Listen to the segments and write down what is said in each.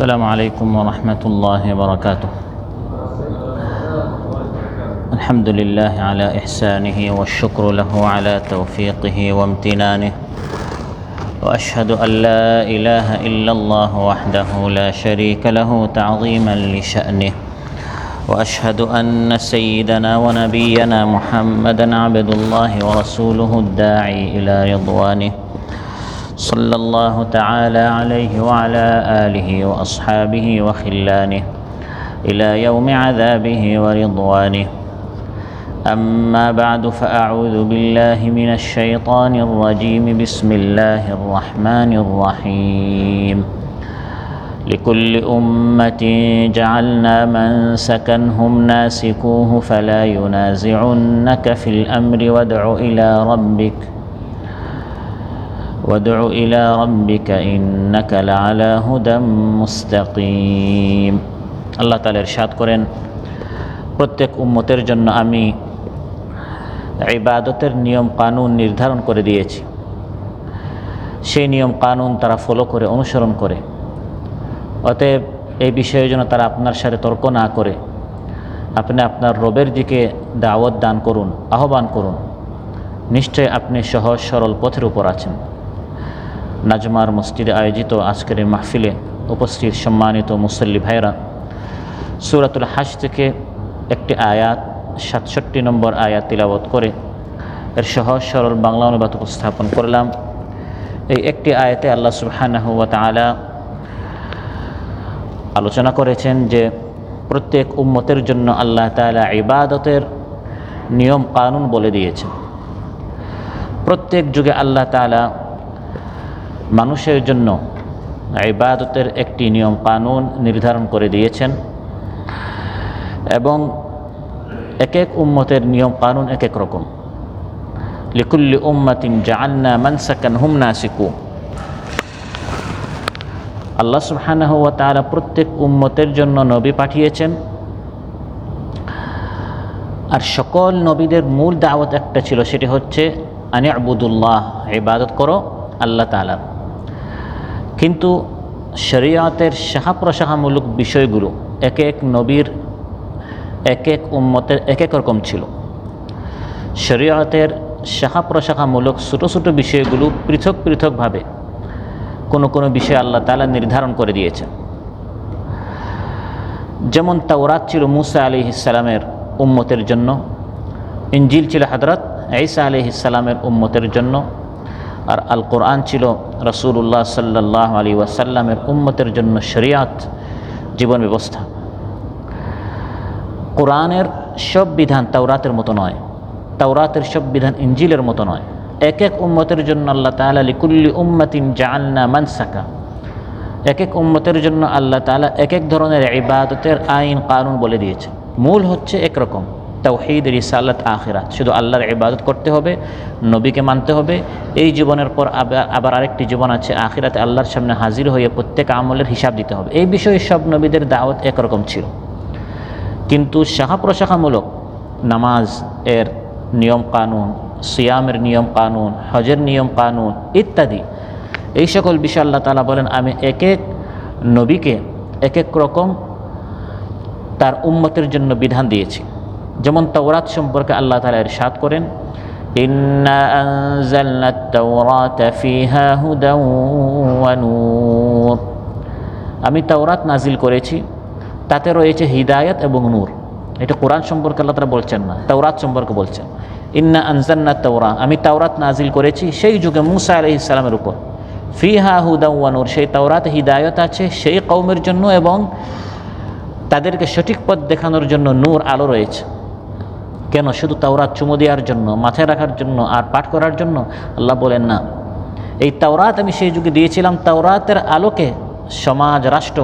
السلام عليكم ورحمة الله وبركاته. الحمد لله على إحسانه والشكر له على توفيقه وامتنانه، وأشهد أن لا إله إلا الله وحده لا شريك له تعظيما لشأنه، وأشهد أن سيدنا ونبينا محمدا عبد الله ورسوله الداعي إلى رضوانه، صلى الله تعالى عليه وعلى آله وأصحابه وخلانه إلى يوم عذابه ورضوانه. أما بعد، فأعوذ بالله من الشيطان الرجيم. بسم الله الرحمن الرحيم. لكل أمة جعلنا منسكا هم ناسكوه فلا ينازعنك في الأمر وادع إلى ربك إنك لعلى هدى مستقيم। আল্লাহ তাআলা ইরশাদ করেন, প্রত্যেক উম্মতের জন্য আমি ইবাদতের নিয়ম কানুন নির্ধারণ করে দিয়েছি। সেই নিয়ম কানুন তারা ফলো করে, অনুসরণ করে। অতএব এই বিষয়ে যেন তারা আপনার সাথে তর্ক না করে আপনি আপনার রবের দিকে দাওয়াত দান করুন, আহ্বান করুন। নিশ্চয় আপনি সহজ সরল পথের উপর আছেন। নাজমার মসজিদে আয়োজিত আজকের এই মাহফিলে উপস্থিত সম্মানিত মুসল্লি ভাইরা, সূরাতুল হাশ থেকে একটি আয়াত ৬৭ নম্বর আয়াত তিলাওয়াত করে এর সহজ সরল বাংলা অনুবাদ উপস্থাপন করলাম। এই একটি আয়াতে আল্লাহ সুবহানাহু ওয়া তাআলা আলোচনা করেছেন যে প্রত্যেক উম্মতের জন্য আল্লাহ তাআলা ইবাদতের নিয়ম কানুন বলে দিয়েছেন। প্রত্যেক যুগে আল্লাহ তাআলা মানুষের জন্য ইবাদতের একটি নিয়ম কানুন নির্ধারণ করে দিয়েছেন এবং এক এক উম্মতের নিয়ম কানুন এক এক রকম। লিকুল্লি উম্মাতিন জাআলনা মানসাকান হুম নাসিকু। আল্লাহ সুবহানাহু ওয়া তাআলা প্রত্যেক উম্মতের জন্য নবী পাঠিয়েছেন, আর সকল নবীদের মূল দাওয়াত একটা ছিল, সেটি হচ্ছে আন ইবুদুল্লাহ, ইবাদত করো আল্লাহ তাআলার। কিন্তু শরীয়তের শাখা প্রশাখামূলক বিষয়গুলো এক এক নবীর এক এক উম্মতের এক এক রকম ছিল। শরীয়তের শাখা প্রশাখামূলক ছোটো ছোটো বিষয়গুলো পৃথক পৃথকভাবে কোনো কোনো বিষয় আল্লাহ তাআলা নির্ধারণ করে দিয়েছেন। যেমন তাওরাত ছিল মূসা আলাইহিস সালামের উম্মতের জন্য, ইনজিল ছিল হযরত ঈসা আলাইহিস সালামের উম্মতের জন্য, আর আল কোরআন ছিল রাসূলুল্লাহ সাল্লাল্লাহু আলাইহি ওয়াসাল্লামের উম্মতের জন্য শরীয়ত, জীবন ব্যবস্থা। কোরআনের সব বিধান তাওরাতের মতো নয়, তাওরাতের সব বিধান ইনজিলের মতো নয়। এক এক উম্মতের জন্য আল্লাহ তাআলা লিকুল্লি উম্মাতিন জাআলনা মানসাকা, এক এক উম্মতের জন্য আল্লাহ তাআলা এক এক ধরনের ইবাদতের আইন কানুন বলে দিয়েছেন। মূল হচ্ছে একরকম, তাওহীদ, রিসালাত, আখিরাত। শুধু আল্লাহর ইবাদত করতে হবে, নবীকে মানতে হবে। এই জীবনের পর আবার আরেকটি জীবন আছে, আখিরাতে আল্লাহর সামনে হাজির হয়ে প্রত্যেক আমলের হিসাব দিতে হবে। এই বিষয়ে সব নবীদের দাওয়াত একরকম ছিল। কিন্তু শাখা প্রশাখামূলক নামাজ এর নিয়ম কানুন, সিয়ামের নিয়ম কানুন, হজের নিয়ম কানুন ইত্যাদি, এই সকল বিষয় আল্লাহ তাআলা বলেন আমি এক এক নবীকে এক এক রকম তার উম্মতের জন্য বিধান দিয়েছি। যেমন তাওরাত সম্পর্কে আল্লাহ তাআলা ইরশাদ করেন, ইন্না আনজালনাত তাওরাতা ফিহা হুদান ওয়া নূর। আমি তাওরাত নাজিল করেছি, তাতে রয়েছে হিদায়াত এবং নূর। এটা কোরআন সম্পর্কে আল্লাহ তাআলা বলছেন না, তাওরাত সম্পর্কে বলছেন। ইন্না আনজালনাত তাওরা, আমি তাওরাত নাজিল করেছি সেই যুগে মূসা আলাইহিস সালামের উপর। ফিহা হুদান ওয়া নূর, সেই তাওরাতে হিদায়াত আছে সেই কওমের জন্য এবং তাদেরকে সঠিক পথ দেখানোর জন্য নূর, আলো রয়েছে। কেন শুধু তাওরাত চুমু দেওয়ার জন্য, মাথায় রাখার জন্য আর পাঠ করার জন্য? আল্লাহ বলেন না, এই তাওরাত আমি সেই যুগে দিয়েছিলাম তাওরাতের আলোকে সমাজ, রাষ্ট্র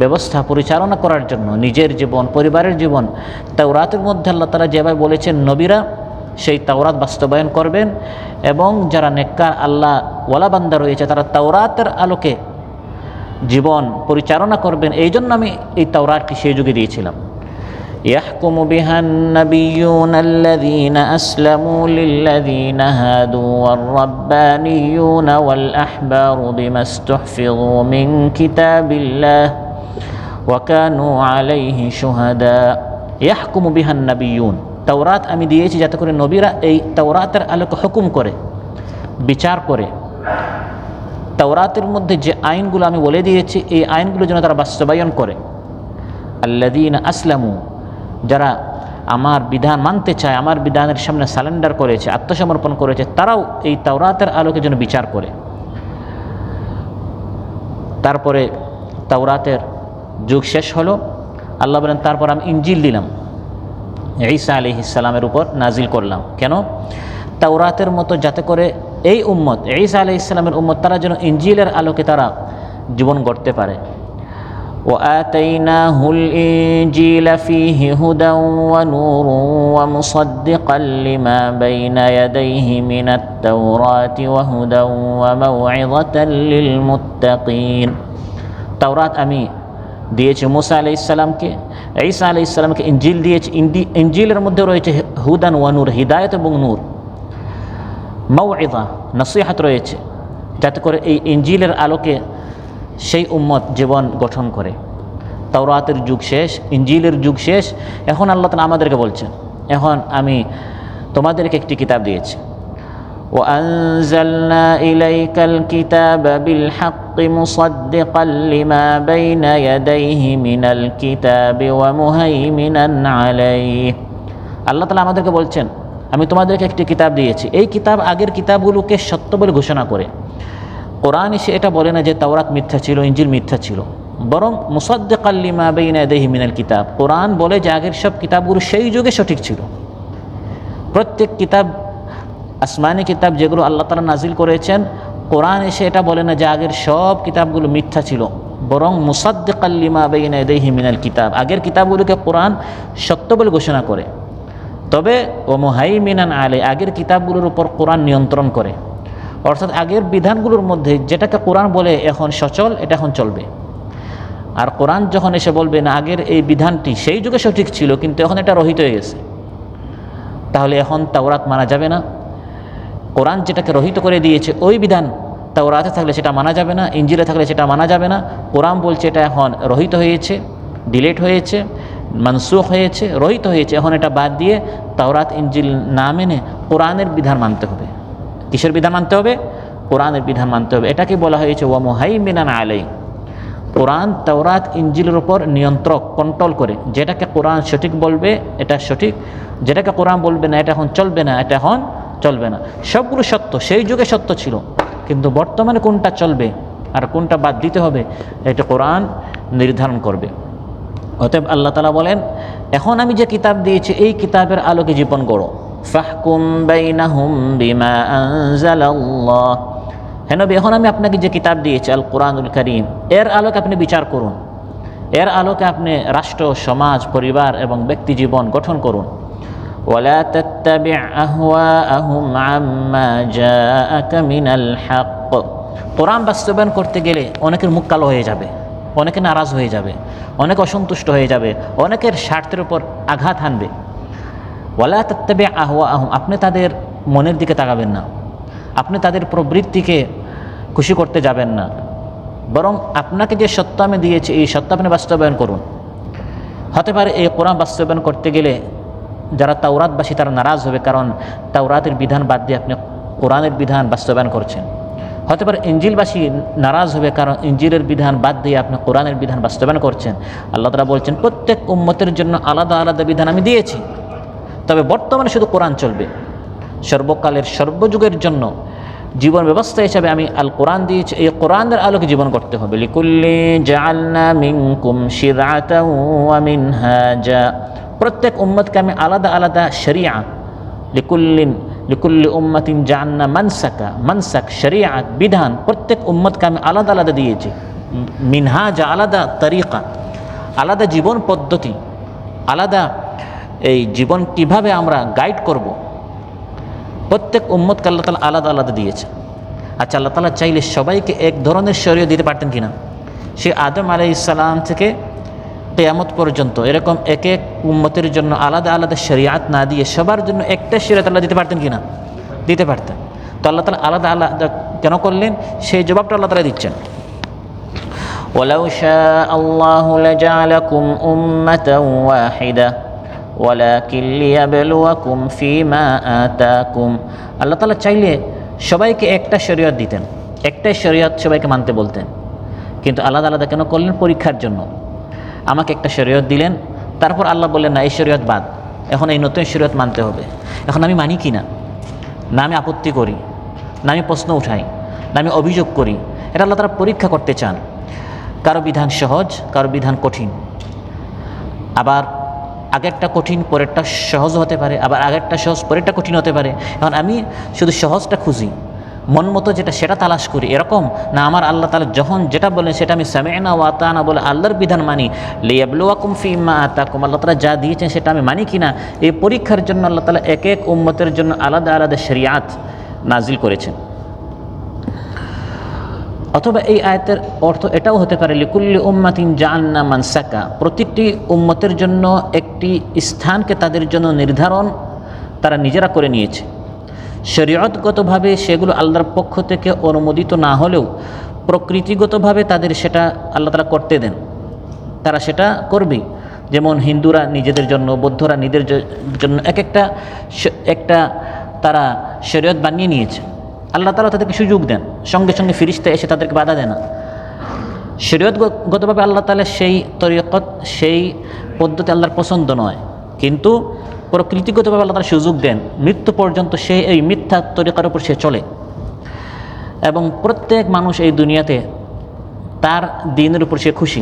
ব্যবস্থা পরিচালনা করার জন্য, নিজের জীবন, পরিবারের জীবন। তাওরাতের মধ্যে আল্লাহ তাআলা যেভাবে বলেছেন নবীরা সেই তাওরাত বাস্তবায়ন করবেন এবং যারা নেককার আল্লাহ ওয়ালা বান্দা রয়েছে তারা তাওরাতের আলোকে জীবন পরিচালনা করবেন। এই জন্য আমি এই তাওরাতটি সেই যুগে দিয়েছিলাম। يحكم بها النبيون الذين أسلموا للذين هادوا والربانيون والأحبار بما استحفظوا من كتاب الله وكانوا عليه شهداء يحكم بها النبيون তাওরাত আমি দিয়েছি যাতে করে নবীরা এই তাওরাতের আলোকে হুকুম করে, বিচার করে। তাওরাতের মধ্যে যে আইনগুলো আমি বলে দিয়েছি এই আইনগুলো যেন তারা বাস্তবায়ন করে। আল্লাযীনা আসলামু, যারা আমার বিধান মানতে চায়, আমার বিধানের সামনে সারেন্ডার করেছে, আত্মসমর্পণ করেছে, তারাও এই তাওরাতের আলোকে যেন বিচার করে। তারপরে তাওরাতের যুগ শেষ হলো, আল্লাহ বলেন তারপর আমি ইনজিল দিলাম, ঈসা আলাইহিস সালামের উপর নাজিল করলাম। কেন? তাওরাতের মতো যাতে করে এই উম্মত, ঈসা আলাইহিস সালামের উম্মত, তারা যেন ইনজিলের আলোকে তারা জীবন গড়তে পারে। وآتيناه الإنجيل فيه هدى ونور ومصدقا لما بين يديه من التوراة وهدى وموعظة للمتقين। তাওরাত আমি দিয়েছি মুসা আলাইহিস সালামকে, ঈসা আলাইহিস সালামকে ইনজিল দিয়েছি। ইনজিলের মধ্যে রয়েছে হুদান ওয়া নূর, হিদায়াত এবং নূর। মাউইযা, নসিহত রয়েছে, যাতে করে এই ইনজিলের আলোকে সেই উম্মত জীবন গঠন করে। তাওরাতের যুগ শেষ, ইনজিলের যুগ শেষ, এখন আল্লাহ তাআলা আমাদেরকে বলছেন এখন আমি তোমাদেরকে একটি কিতাব দিয়েছি। وأنزلنا إليك الكتاب بالحق مصدقا لما بين يديه من الكتاب ومهيمنا عليه। আল্লাহ তাআলা আমাদেরকে বলছেন আমি তোমাদেরকে একটি কিতাব দিয়েছি, এই কিতাব আগের কিতাবগুলোকে সত্য বলে ঘোষণা করে। কোরআন এসে এটা বলে না যে তাওরাত মিথ্যা ছিল, ইনজিল মিথ্যা ছিল, বরং মুসাদ্দিকাল লিমা বাইনা ইয়াদাইহি মিনাল কিতাব, কোরআন বলে যে আগের সব কিতাবগুলো সেই যুগে সঠিক ছিল। প্রত্যেক কিতাব, আসমানি কিতাব যেগুলো আল্লাহ তাআলা নাজিল করেছেন, কোরআন এসে এটা বলে না যে আগের সব কিতাবগুলো মিথ্যা ছিল, বরং মুসাদ্দিকাল লিমা বাইনা ইয়াদাইহি মিনাল কিতাব, আগের কিতাবগুলোকে কোরআন সত্য বলে ঘোষণা করে। তবে ও মুহাইমিনান আলাইহি, আগের কিতাবগুলোর উপর কোরআন নিয়ন্ত্রণ করে। অর্থাৎ আগের বিধানগুলোর মধ্যে যেটাকে কোরআন বলে এখন সচল, এটা এখন চলবে। আর কোরআন যখন এসে বলবে না আগের এই বিধানটি সেই যুগে সঠিক ছিল কিন্তু এখন এটা রহিত হয়ে গেছে, তাহলে এখন তাওরাত মানা যাবে না। কোরআন যেটাকে রহিত করে দিয়েছে ওই বিধান তাওরাতে থাকলে সেটা মানা যাবে না, ইনজিলে থাকলে সেটা মানা যাবে না। কোরআন বলছে এটা এখন রহিত হয়েছে, ডিলিট হয়েছে, মানসুখ হয়েছে, রহিত হয়েছে, এখন এটা বাদ দিয়ে তাওরাত ইনজিল না মেনে কোরআনের বিধান মানতে হবে। কিসের বিধান মানতে হবে? কোরআনের বিধান মানতে হবে। এটাকে বলা হয়েছে ওয়া মুহাইমিনান আলাইহি। কোরআন তাওরাত ইনজিলের উপর নিয়ন্ত্রক, কন্ট্রোল করে। যেটাকে কোরআন সঠিক বলবে এটা সঠিক, যেটাকে কোরআন বলবে না এটা এখন চলবে না, এটা এখন চলবে না। সবগুলো সত্য, সেই যুগে সত্য ছিল, কিন্তু বর্তমানে কোনটা চলবে আর কোনটা বাদ দিতে হবে এটা কোরআন নির্ধারণ করবে। অতএব আল্লাহ তাআলা বলেন এখন আমি যে কিতাব দিয়েছি এই কিতাবের আলোকে জীবন গড়ো। ফাহকুম বাইনাহুম বিমা আনজালাল্লাহ। হ্যাঁ নবী, এখন আমি আপনাকে যে কিতাব দিয়েছি আল কোরআনুল কারীম, এর আলোকে আপনি বিচার করুন, এর আলোকে আপনি রাষ্ট্র, সমাজ, পরিবার এবং ব্যক্তি জীবন গঠন করুন। ওয়ালা তাত্তাবি' আহওয়াআহুম আম্মা জাআকা মিনাল হক। কোরআন বাস্তবায়ন করতে গেলে অনেকের মুখ কালো হয়ে যাবে, অনেকে নারাজ হয়ে যাবে, অনেকে অসন্তুষ্ট হয়ে যাবে, অনেকের স্বার্থের উপর আঘাত হানবে। ওয়ালা তাত্তাবি' আহওয়াআহুম, আপনি তাদের মনের দিকে তাকাবেন না, আপনি তাদের প্রবৃত্তিকে খুশি করতে যাবেন না, বরং আপনাকে যে সত্য আমি দিয়েছি এই সত্য আপনি বাস্তবায়ন করুন। হতে পারে এই কোরআন বাস্তবায়ন করতে গেলে যারা তাওরাতবাসী তারা নারাজ হবে, কারণ তাওরাতের বিধান বাদ দিয়ে আপনি কোরআনের বিধান বাস্তবায়ন করছেন। হতে পারে ইনজিলবাসী নারাজ হবে, কারণ ইনজিলের বিধান বাদ দিয়ে আপনি কোরআনের বিধান বাস্তবায়ন করছেন। আল্লাহ তাআলা বলছেন প্রত্যেক উম্মতের জন্য আলাদা আলাদা বিধান আমি দিয়েছি, তবে বর্তমানে শুধু কোরআন চলবে। সর্বকালের সর্বযুগের জন্য জীবন ব্যবস্থা হিসাবে আমি আল কোরআন দিয়েছি, এই কোরআনের আলোকে জীবন করতে হবে। লিকুল্লি জাআলনা মিনকুম শিরআতান ওয়া মিনহাজা, প্রত্যেক উম্মতকে আমি আলাদা আলাদা শরিয়া, লিকুল্লি উম্মাতিন জাআলনা মানসাক শরিয়াত, বিধান প্রত্যেক উম্মতকে আমি আলাদা আলাদা দিয়েছি। মিনহাজা আলাদা তরিকা, আলাদা জীবন পদ্ধতি, আলাদা এই জীবন কিভাবে আমরা গাইড করব, প্রত্যেক উম্মতকে আল্লাহ তাআলা আলাদা আলাদা দিয়েছে। আচ্ছা, আল্লাহ তাআলা চাইলে সবাইকে এক ধরনের শরীয়ত দিতে পারতেন কিনা? সে আদম আলাইহিস সালাম থেকে কিয়ামত পর্যন্ত এরকম এক এক উম্মতের জন্য আলাদা আলাদা শরিয়াত না দিয়ে সবার জন্য একটা শরিয়াত আল্লাহ দিতে পারতেন কিনা? দিতে পারতেন। তো আল্লাহ তাআলা আলাদা আলাদা কেন করলেন, সেই জবাবটা আল্লাহ তাআলা দিচ্ছেন। ওয়ালাউ শাআ আল্লাহু লাজালাকুম উম্মাতান ওয়াহিদা ওয়ালাকিন লিয়াবলুয়াকুম ফীমা আতাকুম। আল্লাহ তাআলা চাইলে সবাইকে একটা শরিয়ত দিতেন, একটাই শরিয়ত সবাইকে মানতে বলতেন, কিন্তু আলাদা আলাদা কেন করলেন? পরীক্ষার জন্য। আমাকে একটা শরিয়ত দিলেন, তারপর আল্লাহ বললেন না, এই শরিয়ত বাদ, এখন এই নতুন শরিয়ত মানতে হবে। এখন আমি মানি কি না, না আমি আপত্তি করি, না আমি প্রশ্ন উঠাই, না আমি অভিযোগ করি, এটা আল্লাহ তারা পরীক্ষা করতে চান। কারো বিধান সহজ, কারো বিধান কঠিন, আবার আগেরটা কঠিন পরেরটা সহজ হতে পারে, আবার আগেরটা সহজ পরেরটা কঠিন হতে পারে। এখন আমি শুধু সহজটা খুঁজি, মন মতো যেটা সেটা তালাশ করি, এরকম না। আমার আল্লাহ তাআলা যখন যেটা বলেন সেটা আমি সামি'না ওয়া আতা'না বলে আল্লাহর বিধান মানি। লিয়াবলুয়াকুম ফীমা আতাকুম, আল্লাহ তাআলা যা দিয়েছেন সেটা আমি মানি কিনা, এই পরীক্ষার জন্য আল্লাহ তাআলা এক এক উম্মতের জন্য আলাদা আলাদা শরিয়াত নাজিল করেছেন। অথবা এই আয়াতের অর্থ এটাও হতে পারে লিকুল্লি উম্মাতিন জাআলনা মানসাকা, প্রতিটি উম্মতের জন্য একটি স্থানকে তাদের জন্য নির্ধারণ তারা নিজেরা করে নিয়েছে। শরীয়তগতভাবে সেগুলো আল্লাহর পক্ষ থেকে অনুমোদিত না হলেও প্রকৃতিগতভাবে তাদের সেটা আল্লাহ তাআলা করতে দেন, তারা সেটা করবেই। যেমন হিন্দুরা নিজেদের জন্য, বৌদ্ধরা নিজেদের জন্য এক একটা তারা শরীয়ত বানিয়ে নিয়েছে। আল্লাহ তাআলা তাদেরকে সুযোগ দেন, সঙ্গে সঙ্গে ফিরিস্তা এসে তাদেরকে বাধা দেয় না। শরীয়তগতভাবে আল্লাহ তাআলা সেই তরিকত, সেই পদ্ধতি আল্লাহর পছন্দ নয়, কিন্তু প্রকৃতিগতভাবে আল্লাহ তাআলা সুযোগ দেন, মৃত্যু পর্যন্ত সে এই মিথ্যা তরিকার উপর সে চলে। এবং প্রত্যেক মানুষ এই দুনিয়াতে তার দিনের উপর সে খুশি।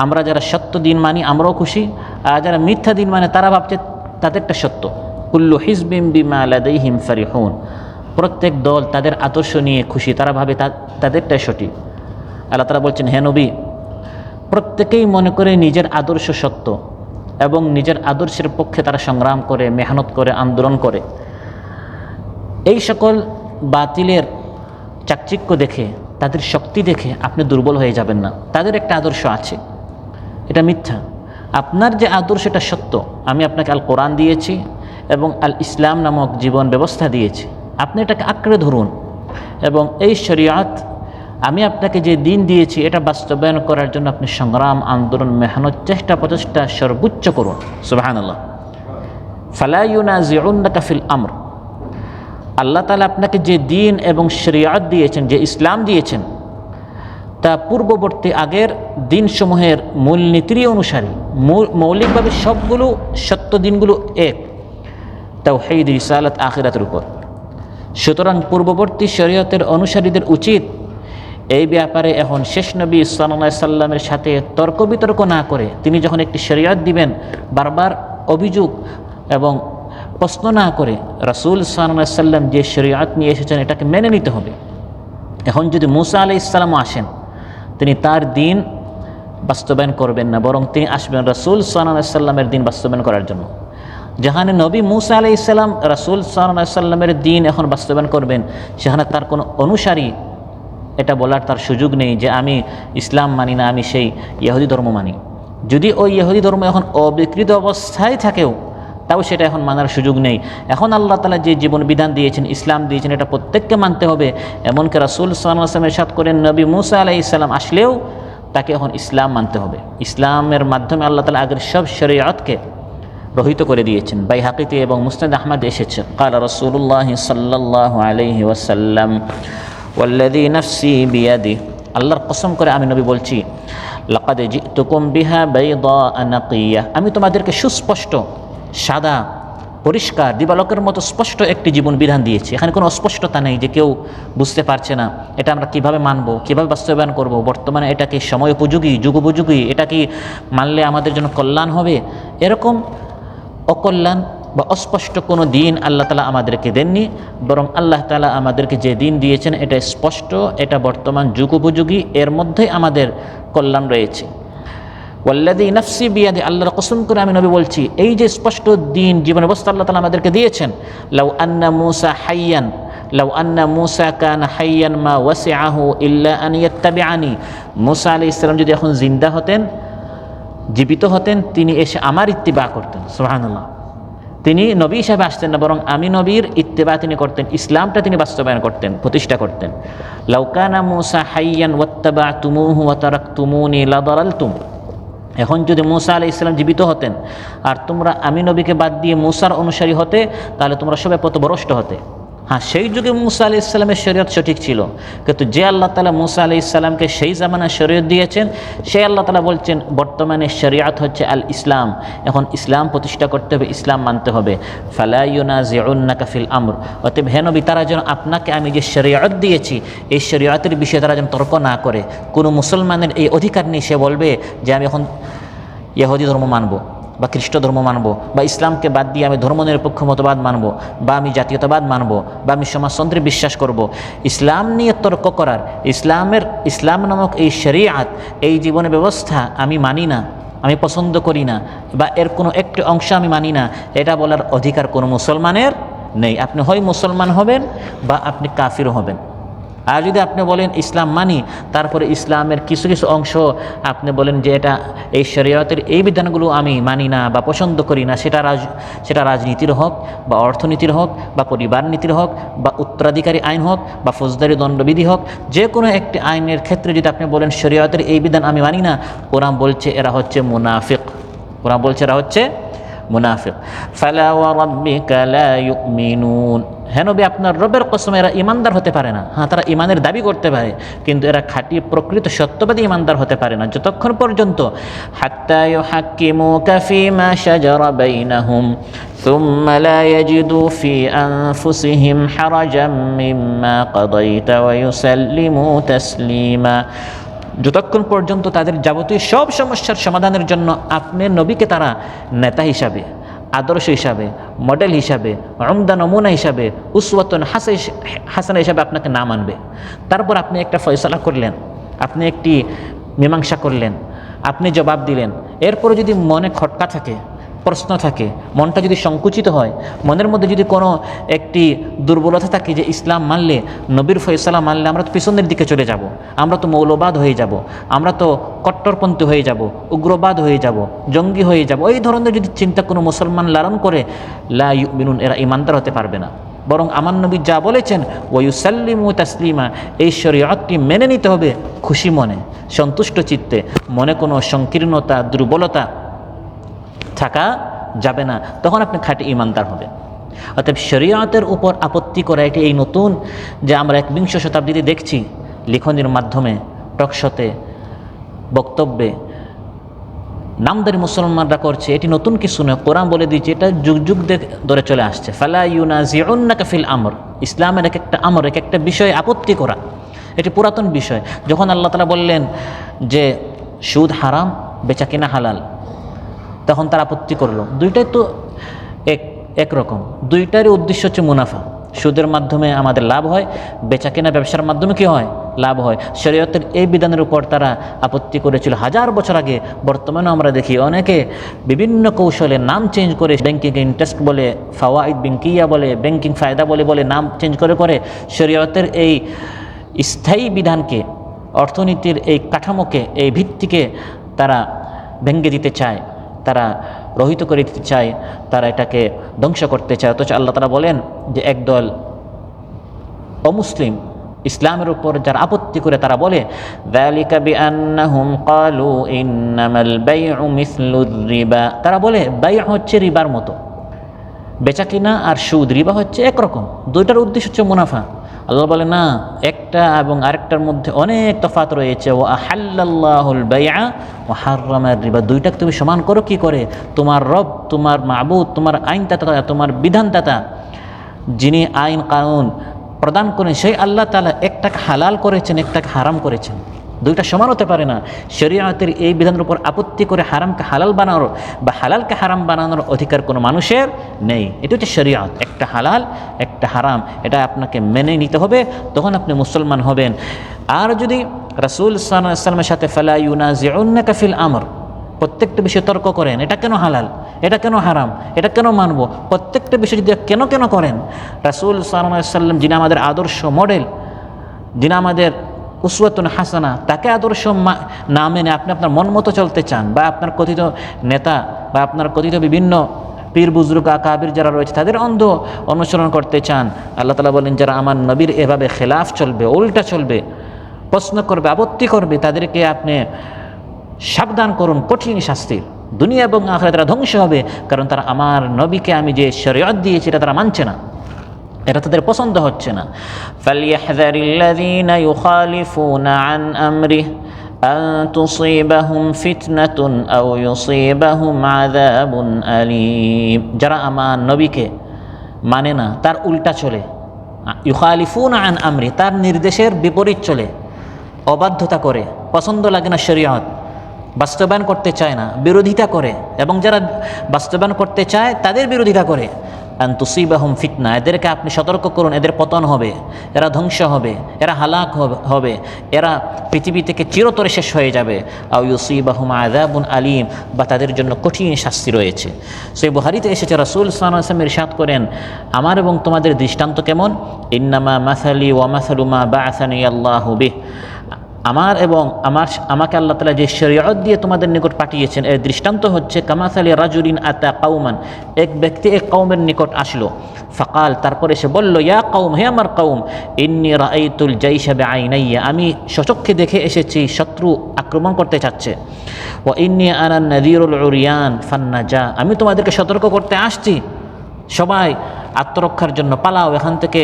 আমরা যারা সত্য দিন মানি আমরাও খুশি, আর যারা মিথ্যা দিন মানে তারা ভাবছে তাদেরটা সত্য। কুল্লু হিজবিম বিমা লাদাইহিম ফারিহুন, প্রত্যেক দল তাদের আদর্শ নিয়ে খুশি, তারা ভাবে তাদেরটাই সঠিক। আল্লাহ তাআলা বলছেন, হে নবী, প্রত্যেকেই মনে করে নিজের আদর্শ সত্য এবং নিজের আদর্শের পক্ষে তারা সংগ্রাম করে, মেহনত করে, আন্দোলন করে। এই সকল বাতিলের চাকচিক্য দেখে, তাদের শক্তি দেখে আপনি দুর্বল হয়ে যাবেন না। তাদের একটা আদর্শ আছে, এটা মিথ্যা। আপনার যে আদর্শ এটা সত্য। আমি আপনাকে আল কোরআন দিয়েছি এবং আল ইসলাম নামক জীবন ব্যবস্থা দিয়েছি, আপনি এটাকে আঁকড়ে ধরুন এবং এই শরিয়াত আমি আপনাকে যে দিন দিয়েছি এটা বাস্তবায়ন করার জন্য আপনি সংগ্রাম, আন্দোলন, মেহনত, চেষ্টা প্রচেষ্টা সর্বোচ্চ করুন। সুবহানাল্লাহ। ফালা ইউনাজিউন্নাকা ফিল আমর, আল্লাহ তাআলা আপনাকে যে দিন এবং শরিয়াত দিয়েছেন, যে ইসলাম দিয়েছেন, তা পূর্ববর্তী আগের দিনসমূহের মূলনীতিরই অনুসারী। মৌলিকভাবে সবগুলো সত্য দিনগুলো এক, তাওহীদ, রিসালাত, আখিরাতের উপর। সুতরাং পূর্ববর্তী শরীয়তের অনুসারীদের উচিত এই ব্যাপারে এখন শেষ নবী সাল্লাল্লাহু আলাইহি সাল্লামের সাথে তর্ক বিতর্ক না করে, তিনি যখন একটি শরীয়ত দিবেন বারবার অভিযোগ এবং প্রশ্ন না করে রাসূল সাল্লাল্লাহু আলাইহি সাল্লাম যে শরীয়ত নিয়ে এসেছেন এটাকে মেনে নিতে হবে। এখন যদি মূসা আলাইহিস সালামও আসেন, তিনি তার দিন বাস্তবায়ন করবেন না, বরং তিনি আসবেন রাসূল সাল্লাল্লাহু আলাইহি সাল্লামের দিন বাস্তবায়ন করার জন্য। যেখানে নবী মূসা আলাইহিস সালাম রাসূল সাল্লাল্লাহু আলাইহি সাল্লামের দিন এখন বাস্তবায়ন করবেন, সেখানে তার কোনো অনুসারী এটা বলার তার সুযোগ নেই যে আমি ইসলাম মানি না, আমি সেই ইহুদি ধর্ম মানি। যদি ওই ইহুদি ধর্ম এখন অবিকৃত অবস্থায় থাকেও, তাও সেটা এখন মানার সুযোগ নেই। এখন আল্লাহ তাআলা যে জীবন বিধান দিয়েছেন, ইসলাম দিয়েছেন, এটা প্রত্যেককে মানতে হবে। এমনকি রাসূল সাল্লাল্লাহু আলাইহি ওয়াসাল্লামের সাথে করেন নবী মূসা আলাইহিস সালাম আসলেও তাকে এখন ইসলাম মানতে হবে। ইসলামের মাধ্যমে আল্লাহ তাআলা আগের সব শরীয়তকে রহিত করে দিয়েছেন। বাইহাকিতে এবং মুসনাদ আহমদ এসেছে, ক্বালা রাসূলুল্লাহ সাল্লাল্লাহু আলাইহি ওয়াসাল্লাম ওয়াল্লাযী নাফসি বিয়াদিহি, আল্লাহর কসম করে আমি নবী বলছি, লাকাদ জিতুকুম বিহা বাইদা নাকিয়া, আমি তোমাদেরকে সুস্পষ্ট, সাদা, পরিষ্কার, দিবালোকের মতো স্পষ্ট একটি জীবন বিধান দিয়েছি। এখানে কোনো অস্পষ্টতা নেই যে কেউ বুঝতে পারছে না এটা আমরা কিভাবে মানব, কিভাবে বাস্তবায়ন করব, বর্তমানে এটা কি সময় উপযোগী, যুগোপযোগী, এটা কি মানলে আমাদের জন্য কল্যাণ হবে, এরকম অকল্যাণ বা অস্পষ্ট কোনো দিন আল্লাহ তাআলা আমাদেরকে দেননি। বরং আল্লাহ তাআলা আমাদেরকে যে দিন দিয়েছেন এটা স্পষ্ট, এটা বর্তমান যুগোপযোগী, এর মধ্যেই আমাদের কল্যাণ রয়েছে। ওয়াল্লাযী নাফসি বিয়াদিহি, আল্লাহর কসম করে আমি নবী বলছি, এই যে স্পষ্ট দিন জীবন ব্যবস্থা আল্লাহ তাআলা আমাদেরকে দিয়েছেন, লাউ আন্না মূসা হাইয়ান লাউ আন্না মূসা কানা হাইয়ান মা ওয়াসিআহু ইল্লা আন ইয়াত্তাবিআনি, মূসা আলাইহিস সালাম যদি এখন জিন্দা হতেন, জীবিত হতেন, তিনি এসে আমার ইত্তিবা করতেন। সুবহানাল্লাহ। তিনি নবী হিসাবে আসতেন না, বরং আমি নবীর ইত্তিবা তিনি করতেন, ইসলামটা তিনি বাস্তবায়ন করতেন, প্রতিষ্ঠা করতেন। লাউ কানা মূসা হাইয়ান ওয়াত্তাবা'তুমূহু ওয়া তারাকতুমুনি লাদালালতুম, এখন যদি মূসা আলাইহিস সালাম জীবিত হতেন আর তোমরা আমি নবীকে বাদ দিয়ে মূসার অনুসারী হতে, তাহলে তোমরা সবাই পথভ্রষ্ট হতে। হ্যাঁ, সেই যুগে মূসা আলাইহিস সালামের শরীয়ত সঠিক ছিল, কিন্তু যে আল্লাহ তাআলা মূসা আলাইহিস সালামকে সেই জামানায় শরীয়ত দিয়েছেন, সেই আল্লাহ তাআলা বলছেন বর্তমানে শরীয়ত হচ্ছে আল ইসলাম, এখন ইসলাম প্রতিষ্ঠা করতে হবে, ইসলাম মানতে হবে। ফালা ইউনাজিউন্নাকা ফিল আমর, অতএব হে নবী, তারা যেন আপনাকে আমি যে শরীয়ত দিয়েছি এই শরীয়তের বিষয়ে তারা যেন তর্ক না করে। কোনো মুসলমানের এই অধিকার নেই সে বলবে যে আমি এখন ইহুদি ধর্ম মানব বা খ্রিস্ট ধর্ম মানব বা ইসলামকে বাদ দিয়ে আমি ধর্মনিরপেক্ষ মতবাদ মানব বা আমি জাতীয়তাবাদ মানব বা আমি সমাজতন্ত্রে বিশ্বাস করব। ইসলাম নিয়ে তর্ক করার, ইসলাম নামক এই শরীআত, এই জীবন ব্যবস্থা আমি মানি না, আমি পছন্দ করি না, বা এর কোনো একটি অংশ আমি মানি না, এটা বলার অধিকার কোনো মুসলমানের নেই। আপনি হয় মুসলমান হবেন বা আপনি কাফির হবেন। আর যদি আপনি বলেন ইসলাম মানি, তারপরে ইসলামের কিছু কিছু অংশ আপনি বলেন যে এটা এই শরীয়তের এই বিধানগুলো আমি মানি না বা পছন্দ করি না, সেটা রাজনীতির হোক বা অর্থনীতির হোক বা পরিবার নীতির হোক বা উত্তরাধিকারী আইন হোক বা ফৌজদারি দণ্ডবিধি হোক, যে কোনো একটি আইনের ক্ষেত্রে যদি আপনি বলেন শরীয়তের এই বিধান আমি মানি না, কোরআন বলছে এরা হচ্ছে মুনাফিক। কোরআন বলছে এরা হচ্ছে মুনাফিক। ফালা ওয়া রাব্বিকা লা ইউমিনুন, হ্যাঁ নবী আপনার রবের কসম এরা ইমানদার হতে পারে না। হ্যাঁ, তারা ইমানের দাবি করতে পারে, কিন্তু এরা খাঁটি প্রকৃত সত্যবাদী ইমানদার হতে পারে না যতক্ষণ পর্যন্ত হাত্তা ইউহাক্কিমুকা ফীমা শাজারা বাইনাহুম সুম্মা লা ইয়াজিদু ফী আনফুসিহিম হারাজাম মিম্মা কাদাইতা ওয়া ইউসাল্লিমু তাসলিমা, যতক্ষণ পর্যন্ত তাদের যাবতীয় সব সমস্যার সমাধানের জন্য আপনি নবীকে তারা নেতা হিসাবে, আদর্শ হিসাবে, মডেল হিসাবে, উমদা নমুনা হিসাবে, উসওয়াতুন হাসানা হিসাবে আপনাকে না মানবে। তারপর আপনি একটা ফয়সালা করলেন, আপনি একটি মীমাংসা করলেন, আপনি জবাব দিলেন, এরপরে যদি মনে খটকা থাকে, প্রশ্ন থাকে, মনটা যদি সংকুচিত হয়, মনের মধ্যে যদি কোনো একটি দুর্বলতা থাকে যে ইসলাম মানলে, নবীর ফয়সালা মানলে আমরা তো পিছনের দিকে চলে যাব, আমরা তো মৌলবাদ হয়ে যাব, আমরা তো কট্টরপন্থী হয়ে যাব, উগ্রবাদ হয়ে যাব, জঙ্গি হয়ে যাব, এই ধরনের যদি চিন্তা কোনো মুসলমান লালন করে, লা ইউমিনুন, এরা ইমানদার হতে পারবে না। বরং আমার নবী যা বলেছেন ওয়া ইউসাল্লিমু তাসলিমা, এই শরীয়তটি মেনে নিতে হবে খুশি মনে, সন্তুষ্ট চিত্তে, মনে কোনো সংকীর্ণতা, দুর্বলতা থাকা যাবে না, তখন আপনি খাঁটি ইমানদার হবেন। অতএব শরীয়তের উপর আপত্তি করা, এটি এই নতুন যে আমরা 21 শতাব্দীতে দেখছি লিখনির মাধ্যমে, টকশোতে, বক্তব্যে নামদারি মুসলমানরা করছে, এটি নতুন কিছু নয়। কোরআন বলে দিয়েছে এটা যুগ যুগ ধরে চলে আসছে। ফালা ইউনাজিউন্নাকা ফিল আমর, ইসলামের এক একটা আমর, এক একটা বিষয়ে আপত্তি করা, এটি পুরাতন বিষয়। যখন আল্লাহ তাআলা বললেন যে সুদ হারাম, বেচা কিনা হালাল, তখন তার আপত্তি করলো। দুইটাই তো একরকম, দুইটারই উদ্দেশ্য হচ্ছে মুনাফা। সুদের মাধ্যমে আমাদের লাভ হয়, বেচা কেনা ব্যবসার মাধ্যমে কি হয়, লাভ হয়। শরীয়তের এই বিধানের উপর তারা আপত্তি করেছিল 1000 বছর আগে। বর্তমানেও আমরা দেখি অনেকে বিভিন্ন কৌশলে নাম চেঞ্জ করে, ব্যাংকিং ইন্টারেস্ট বলে, ফাওয়াইদ ব্যাংকিয়া বলে, ব্যাংকিং ফায়দা বলে নাম চেঞ্জ করে শরীয়তের এই স্থায়ী বিধানকে, অর্থনীতির এই কাঠামোকে, এই ভিত্তিকে তারা ভেঙে দিতে চায়, তারা রহিত করে দিতে চায়, তারা এটাকে ধ্বংস করতে চায়। অথচ আল্লাহ তাআলা বলেন যে একদল অমুসলিম ইসলামের উপর যারা আপত্তি করে তারা বলে যালিকা বিআন্নাহুম ক্বালু ইন্নামাল বাইউ মিসলুর রিবা, তারা বলে বাই হচ্ছে রিবার মতো, বেচা কিনা আর সুদ, রিবা হচ্ছে একরকম, দুইটার উদ্দেশ্য হচ্ছে মুনাফা। আল্লাহ বলে না, একটা এবং আরেকটার মধ্যে অনেক তফাৎ রয়েছে। ওয়া আহাল্লাল্লাহুল বাইআ ওয়া হাররামার রিবা, দুইটাকে তুমি সমান করো কি করে? তোমার রব, তোমার মাবুদ, তোমার আইনদাতা, তোমার বিধানদাতা, যিনি আইন কানুন প্রদান করেন সেই আল্লাহ তাআলা একটাকে হালাল করেছেন, একটাকে হারাম করেছেন, দুইটা সমান হতে পারে না। শরীয়তের এই বিধানের উপর আপত্তি করে হারামকে হালাল বানানোর বা হালালকে হারাম বানানোর অধিকার কোনো মানুষের নেই। এটা হচ্ছে শরীয়ত, একটা হালাল একটা হারাম, এটা আপনাকে মেনে নিতে হবে, তখন আপনি মুসলমান হবেন। আর যদি রাসূল সাল্লাল্লাহু আলাইহি ওয়াসাল্লামের সাথে ফালা ইউনাজিউন্নাকা ফিল আমর, প্রত্যেকটা বিষয়ে তর্ক করেন, এটা কেন হালাল, এটা কেন হারাম, এটা কেন মানব, প্রত্যেকটা বিষয় যদি কেন কেন করেন। রাসূল সাল্লাল্লাহু আলাইহি ওয়াসাল্লাম যিনি আমাদের আদর্শ মডেল, যিনি আমাদের উসওয়াতুন হাসানা, তাকে আদর্শ না মেনে আপনি আপনার মন মতো চলতে চান, বা আপনার কথিত নেতা বা আপনার কথিত বিভিন্ন পীর বুজরুগ আকাবির যারা রয়েছে তাদের অন্ধ অনুসরণ করতে চান, আল্লাহ তাআলা বলেন যারা আমার নবীর এভাবে খেলাফ চলবে, উল্টা চলবে, প্রশ্ন করবে, আপত্তি করবে, তাদেরকে আপনি সাবধান করুন কঠিন শাস্তির। দুনিয়া এবং আখিরাতে তারা ধ্বংস হবে, কারণ তারা আমার নবীকে আমি যে শরীয়ত দিয়েছি এটা তারা মানছে না, এটা তাদের পছন্দ হচ্ছে না। ফালিয়াহযারিল্লাযীনা ইউখালিফুনা আন আমরিহি আন তুসীবাহুম ফিতনাতুন আও ইউসীবাহুম আযাবুন আলীম। যারা আমার নবীকে মানে না, তার উল্টা চলে, ইউখালিফুনা আন আমরি, তার নির্দেশের বিপরীত চলে, অবাধ্যতা করে, পছন্দ লাগে না শরীয়ত, বাস্তবায়ন করতে চায় না, বিরোধিতা করে, এবং যারা বাস্তবায়ন করতে চায় তাদের বিরোধিতা করে, আন তুসীবাহুম ফিতনা, এদেরকে আপনি সতর্ক করুন, এদের পতন হবে, এরা ধ্বংস হবে, এরা হালাক হবে, এরা পৃথিবী থেকে চিরতরে শেষ হয়ে যাবে। আও ইউসীবাহুম আযাবুন আলীম, বা তাদের জন্য কঠিন শাস্তি রয়েছে। সহিহ বুখারীতে এসেছে রাসূল সাল্লাল্লাহু আলাইহি ওয়াসাল্লাম ইরশাদ করেন, আমার এবং তোমাদের দৃষ্টান্ত কেমন, ইন্নামা মাসালি ওয়া মাসালু মা বা'আসানি আল্লাহু বিহ, আমার এবং আমাকে আল্লাহ তাআলা যে শরীয়ত দিয়ে তোমাদের নিকট পাঠিয়েছেন এর দৃষ্টান্ত হচ্ছে কামাসালি রাজুলিন আতা কওমান, এক ব্যক্তি এক কওমের নিকট আসলো, ফাকাল, তারপরে সে বলল, ইয়া কওম, হে আমার কওম, ইন্নী রাআইতুল জাইশা বিআইনাইয়া, আমি স্বচক্ষে দেখে এসেছি শত্রু আক্রমণ করতে চাচ্ছে, ওয়া ইন্নী আনা নাযীরুল উরিয়ান ফান্নাজা, আমি তোমাদেরকে সতর্ক করতে আসছি, সবাই আত্মরক্ষার জন্য পালাও, এখান থেকে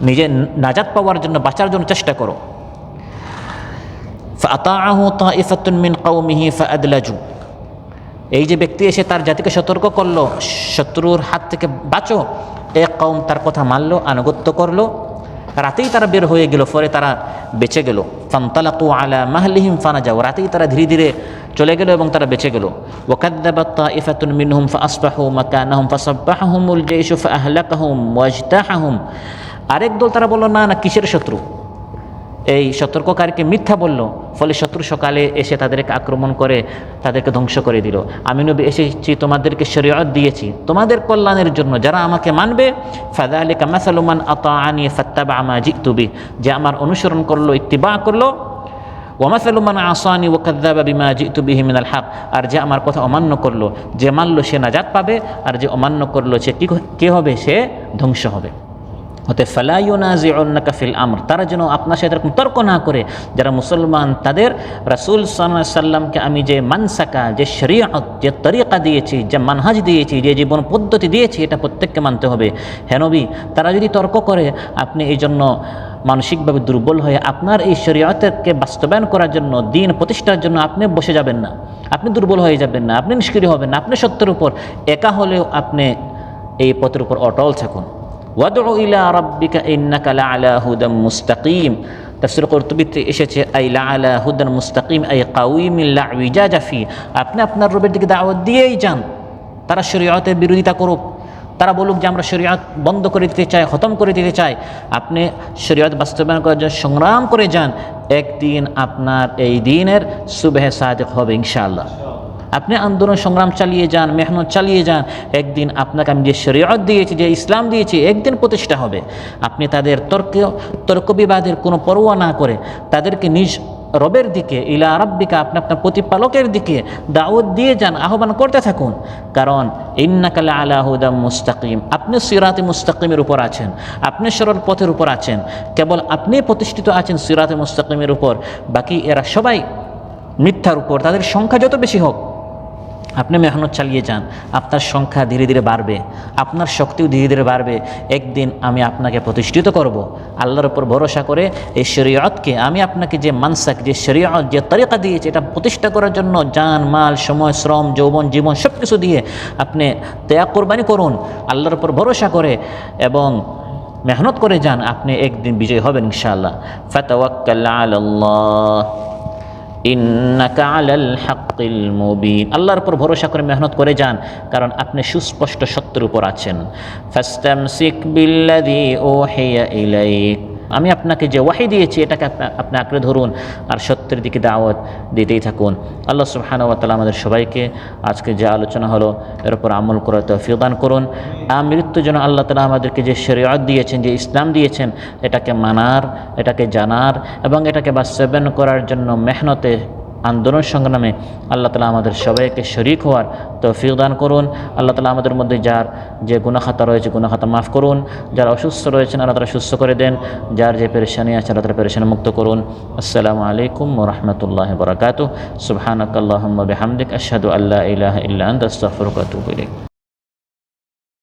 নিজে নাজাত পাওয়ার জন্য, বাঁচার জন্য চেষ্টা করো। ফাআতাআহু তাইফাতুন মিন কওমিহি ফাআদলাজু, এই যে ব্যক্তি এসে তার জাতিকে সতর্ক করলো শত্রুর হাত থেকে বাঁচো, এক কওম তার কথা মানলো, আনুগত্য করলো, রাতেই তারা বের হয়ে গেল, পরে তারা বেঁচে গেল। ফান্তালাকু আলা মাহলিহিম ফানাজাউ, রাতেই তারা ধীরে ধীরে চলে গেল এবং তারা বেঁচে গেল। ওয়াকাযযাবাত তাইফাতুন মিনহুম ফাআসবাহু মাকানাহুম ফাসাব্বাহাহুমুল জাইশু ফাআহলাকাহুম ওয়াজতাহাহুম, আরেক দল তারা বলল, না না, কিসের শত্রু, এই সতর্ককারীকে মিথ্যা বলল, ফলে শত্রু সকালে এসে তাদেরকে আক্রমণ করে তাদেরকে ধ্বংস করে দিল। আমি নবী এসেছি, তোমাদেরকে শরীয়ত দিয়েছি তোমাদের কল্যাণের জন্য, যারা আমাকে মানবে, ফাযালিকা মাসালু মান আতাআনি ফাত্তাবা মা জিতু বিহি, যে আমার অনুসরণ করলো, ইত্তিবা করলো, ওয়া মাসালু মান আসানি ওয়া কাযযাবা বিমা জিতু বিহি মিনাল হক, আর যে আমার কথা অমান্য করলো, যে মানলো সে নাজাত পাবে, আর যে অমান্য করলো সে কি হবে, সে ধ্বংস হবে। হতে ফালা ইউনাজিউন্নাকা ফিল আমর, তারা যেন আপনার সাথে এরকম তর্ক না করে, যারা মুসলমান তাদের রাসূল সাল্লাল্লাহু আলাইহি সাল্লামকে আমি যে মানসাকা, যে শরীয়ত, যে তরিকা দিয়েছি, যে মানহাজ দিয়েছি, যে জীবন পদ্ধতি দিয়েছি, এটা প্রত্যেককে মানতে হবে। হে নবী, তারা যদি তর্ক করে, আপনি এই জন্য মানসিকভাবে দুর্বল হয়ে আপনার এই শরীয়তকে বাস্তবায়ন করার জন্য, দ্বীন প্রতিষ্ঠার জন্য আপনি বসে যাবেন না, আপনি দুর্বল হয়ে যাবেন না, আপনি নিষ্ক্রিয় হবেন না, আপনি সত্যের উপর একা হলেও আপনি এই পথের উপর অটল থাকুন। ওয়াদউ ইলা রাব্বিকা ইন্নাকা লাআলা হুদাম মুস্তাকিম, তাফসীর কুরতুবীতে এসেছে আই লাআলা হুদান মুস্তাকিম আই কাওয়িমিন লা ইওয়াজা ফি, আপনি আপনার রবের দিকে দাওয়াত দিয়েই যান। তারা শরীয়তের বিরোধিতা করুক, তারা বলুক যে আমরা শরীয়ত বন্ধ করে দিতে চাই, খতম করে দিতে চাই, আপনি শরীয়ত বাস্তবায়ন করার জন্য সংগ্রাম করে যান, একদিন আপনার এই দিনের সুবহে সাদিক হবে ইনশাআল্লাহ। আপনি আন্দোলন সংগ্রাম চালিয়ে যান, মেহনত চালিয়ে যান, একদিন আপনাকে আমি যে শরীয়ত দিয়েছি, যে ইসলাম দিয়েছি, একদিন প্রতিষ্ঠা হবে। আপনি তাদের তর্ক বিবাদের কোনো পরোয়া না করে তাদেরকে নিজ রবের দিকে, ইলা রাব্বিকা, আপনি আপনার প্রতিপালকের দিকে দাওয়াত দিয়ে যান, আহ্বান করতে থাকুন। কারণ ইন্নাকা লাআলা হুদাম মুস্তাকিম, আপনি সিরাতে মুস্তাকিমের উপর আছেন, আপনি সরল পথের উপর আছেন, কেবল আপনি প্রতিষ্ঠিত আছেন সিরাতে মুস্তাকিমের উপর, বাকি এরা সবাই মিথ্যার উপর। তাদের সংখ্যা যত বেশি হোক, আপনি মেহনত চালিয়ে যান, আপনার সংখ্যা ধীরে ধীরে বাড়বে, আপনার শক্তিও ধীরে ধীরে বাড়বে। একদিন আমি আপনাকে প্রতিষ্ঠিত করব। আল্লাহর উপর ভরসা করে এই শরীয়তকে, আমি আপনাকে যে মানসাক, যে শরীয়ত, যে তরিকা দিয়েছে, এটা প্রতিষ্ঠা করার জন্য জান, মাল, সময়, শ্রম, যৌবন, জীবন সব কিছু দিয়ে আপনি ত্যাগ কোরবানি করুন আল্লাহর উপর ভরসা করে, এবং মেহনত করে যান, আপনি একদিন বিজয় হবেন ইনশাআল্লাহ। ফাতাওয়াক্কাল আলাল্লাহ ইন্নাকা আলাল হাক্কিল মুবিন, আল্লাহর উপর ভরসা করে মেহনত করে যান, কারণ আপনি সুস্পষ্ট সত্যের উপর আছেন। ফাস্তামসিক বিল্লাযী উহিয়া ইলাইক, আমি আপনাকে যে ওয়াহি দিয়েছি এটাকে আপনি আঁকড়ে ধরুন আর সত্যের দিকে দাওয়াত দিতেই থাকুন। আল্লাহ সুবহানাহু ওয়া তাআলা আমাদের সবাইকে আজকে যে আলোচনা হলো এর উপর আমল করার তৌফিক দান করুন। মৃত্যু যেন আল্লাহ তাআলা আমাদেরকে যে শরীয়ত দিয়েছেন, যে ইসলাম দিয়েছেন, এটাকে মানার, এটাকে জানার এবং এটাকে বাস্তবায়ন করার জন্য মেহনতে, আন্দোলন সংগ্রামে আল্লাহ তাআলা আমাদের সবাইকে শরীক হওয়ার তৌফিক দান করুন। আল্লাহ তাআলা আমাদের মধ্যে যার যে গুনাহখাতা রয়েছে গুনাহখাতা মাফ করুন, যারা অসুস্থ রয়েছেন আল্লাহ তাআলা সুস্থ করে দেন, যার যে পেরেশানি আছে আল্লাহ তাআলা পেরেশানি মুক্ত করুন। আসসালামু আলাইকুম ওয়া রাহমাতুল্লাহি ওয়া বারাকাতুহু। সুবহানাকাল্লাহুম্মা বিহামদিক আশহাদু আল্লা ইলাহা ইল্লা আনতা আস্তাগফিরুকা ওয়া আতুবু ইলাইক।